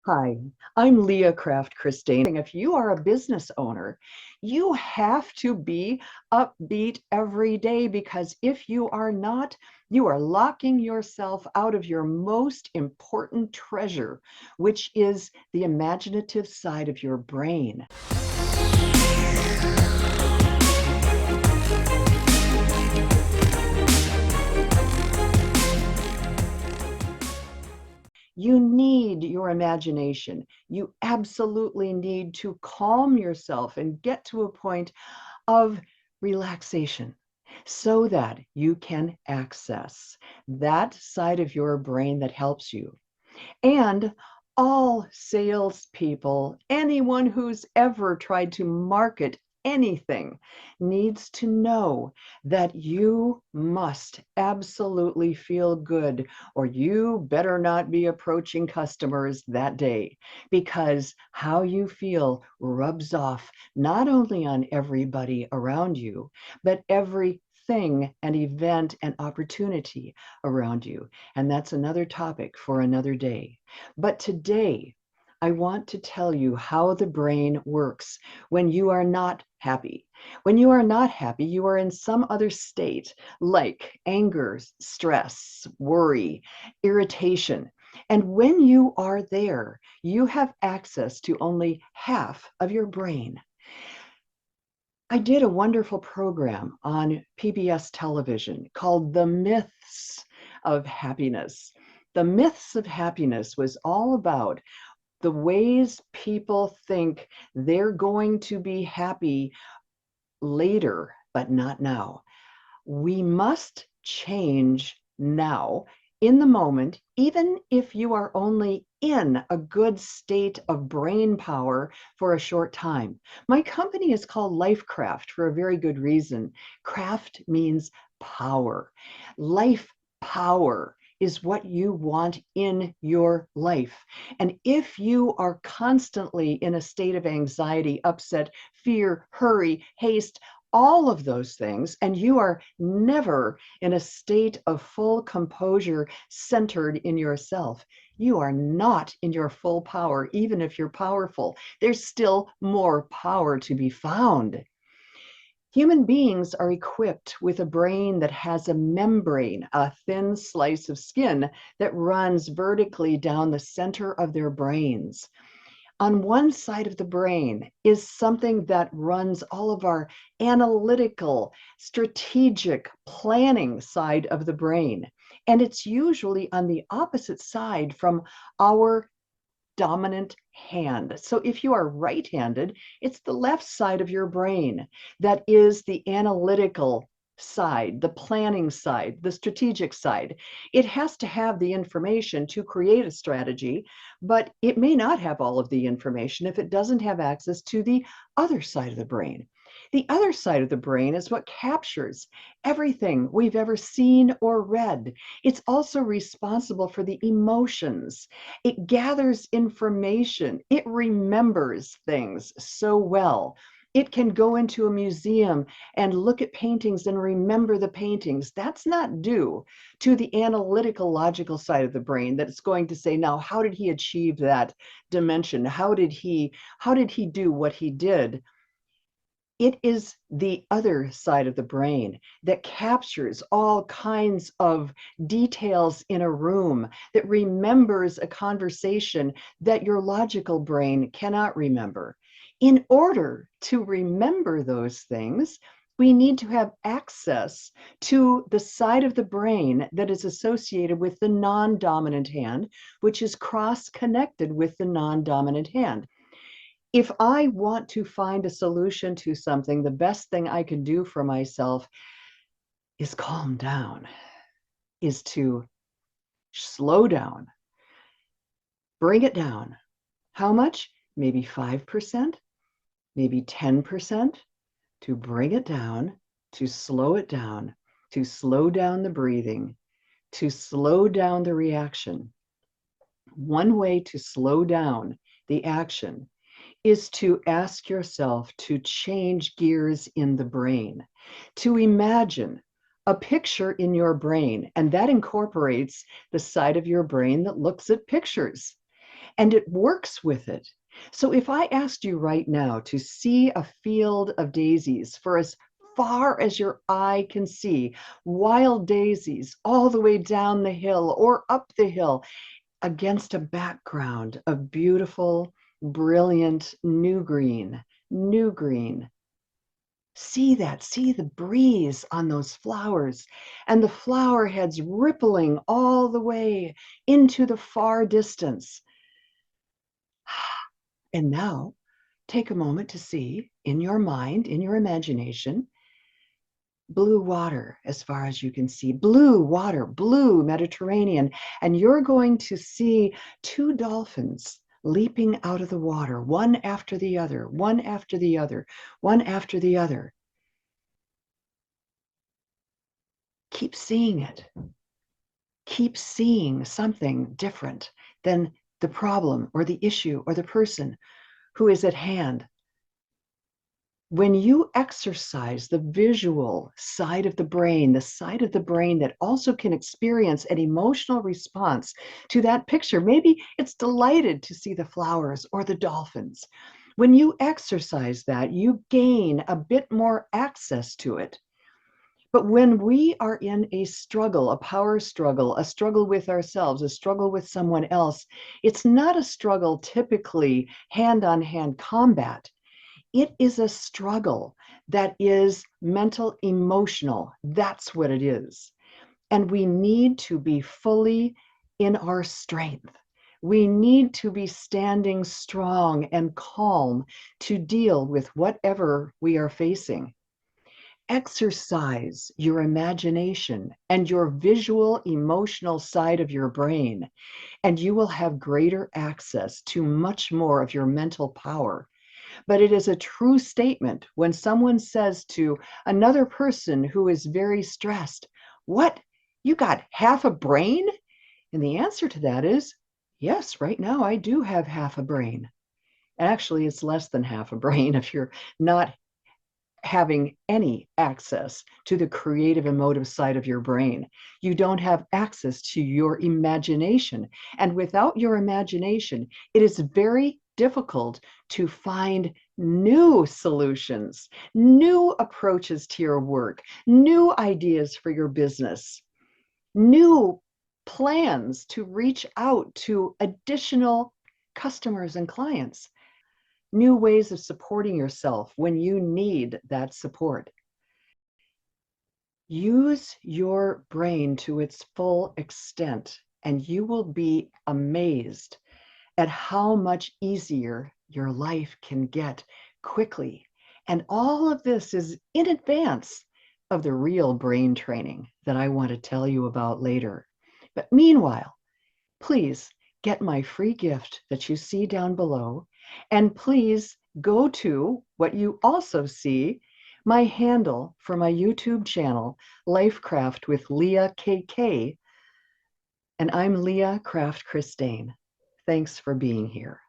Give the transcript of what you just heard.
Hi, I'm Leah Kraft-Kristaine. If you are a business owner, you have to be upbeat every day because if you are not, you are locking yourself out of your most important treasure, which is the imaginative side of your brain. You need your imagination. You absolutely need to calm yourself and get to a point of relaxation so that you can access that side of your brain that helps you. And all salespeople, anyone who's ever tried to market anything, needs to know that you must absolutely feel good, or you better not be approaching customers that day, because how you feel rubs off not only on everybody around you, but every thing and event and opportunity around you. And that's another topic for another day. But today, I want to tell you how the brain works when you are not happy. When you are not happy, you are in some other state like anger, stress, worry, irritation. And when you are there, you have access to only half of your brain. I did a wonderful program on PBS television called The Myths of Happiness. The Myths of Happiness was all about the ways people think they're going to be happy later, but not now. We must change now, in the moment, even if you are only in a good state of brain power for a short time. My company is called LifeCraft for a very good reason. Craft means power. Life power is what you want in your life. And if you are constantly in a state of anxiety, upset, fear, hurry, haste, all of those things, and you are never in a state of full composure centered in yourself, you are not in your full power. Even if you're powerful, there's still more power to be found. Human beings are equipped with a brain that has a membrane, a thin slice of skin that runs vertically down the center of their brains. On one side of the brain is something that runs all of our analytical, strategic planning side of the brain. And it's usually on the opposite side from our dominant hand. So if you are right-handed, it's the left side of your brain that is the analytical side, the planning side, the strategic side. It has to have the information to create a strategy, but it may not have all of the information if it doesn't have access to the other side of the brain. The other side of the brain is what captures everything we've ever seen or read. It's also responsible for the emotions. It gathers information. It remembers things so well. It can go into a museum and look at paintings and remember the paintings. That's not due to the analytical, logical side of the brain that it's going to say, now, how did he achieve that dimension? How did he do what he did? It is the other side of the brain that captures all kinds of details in a room, that remembers a conversation that your logical brain cannot remember. In order to remember those things, we need to have access to the side of the brain that is associated with the non-dominant hand, which is cross-connected with the non-dominant hand. If I want to find a solution to something, the best thing I can do for myself is calm down, is to slow down, bring it down. How much? Maybe 5%, maybe 10%, to bring it down, to slow it down, to slow down the breathing, to slow down the reaction. One way to slow down the action is to ask yourself to change gears in the brain, to imagine a picture in your brain, and that incorporates the side of your brain that looks at pictures. and it works with it. So if I asked you right now to see a field of daisies for as far as your eye can see, wild daisies all the way down the hill or up the hill against a background of beautiful, brilliant new green. See that, see the breeze on those flowers and the flower heads rippling all the way into the far distance. And now take a moment to see in your mind, in your imagination, blue water as far as you can see, blue water, blue Mediterranean. And you're going to see two dolphins leaping out of the water, one after the other, one after the other, one after the other. Keep seeing it. Keep seeing something different than the problem or the issue or the person who is at hand. When you exercise the visual side of the brain, the side of the brain that also can experience an emotional response to that picture, maybe it's delighted to see the flowers or the dolphins. When you exercise that, you gain a bit more access to it. But when we are in a struggle, a power struggle, a struggle with ourselves, a struggle with someone else, it's not a struggle typically hand-on-hand combat. It is a struggle that is mental, emotional. That's what it is. And we need to be fully in our strength. We need to be standing strong and calm to deal with whatever we are facing. Exercise your imagination and your visual, emotional side of your brain, and you will have greater access to much more of your mental power. But it is a true statement when someone says to another person who is very stressed, "What? You got half a brain?" And the answer to that is, yes, right now I do have half a brain. Actually, it's less than half a brain if you're not having any access to the creative emotive side of your brain. You don't have access to your imagination. And without your imagination, it is very difficult to find new solutions, new approaches to your work, new ideas for your business, new plans to reach out to additional customers and clients, new ways of supporting yourself when you need that support. Use your brain to its full extent, and you will be amazed at how much easier your life can get quickly. And all of this is in advance of the real brain training that I want to tell you about later. But meanwhile, please get my free gift that you see down below. And please go to what you also see, my handle for my YouTube channel, Lifecraft with Leah KK. And I'm Leah Kraft-Kristaine. Thanks for being here.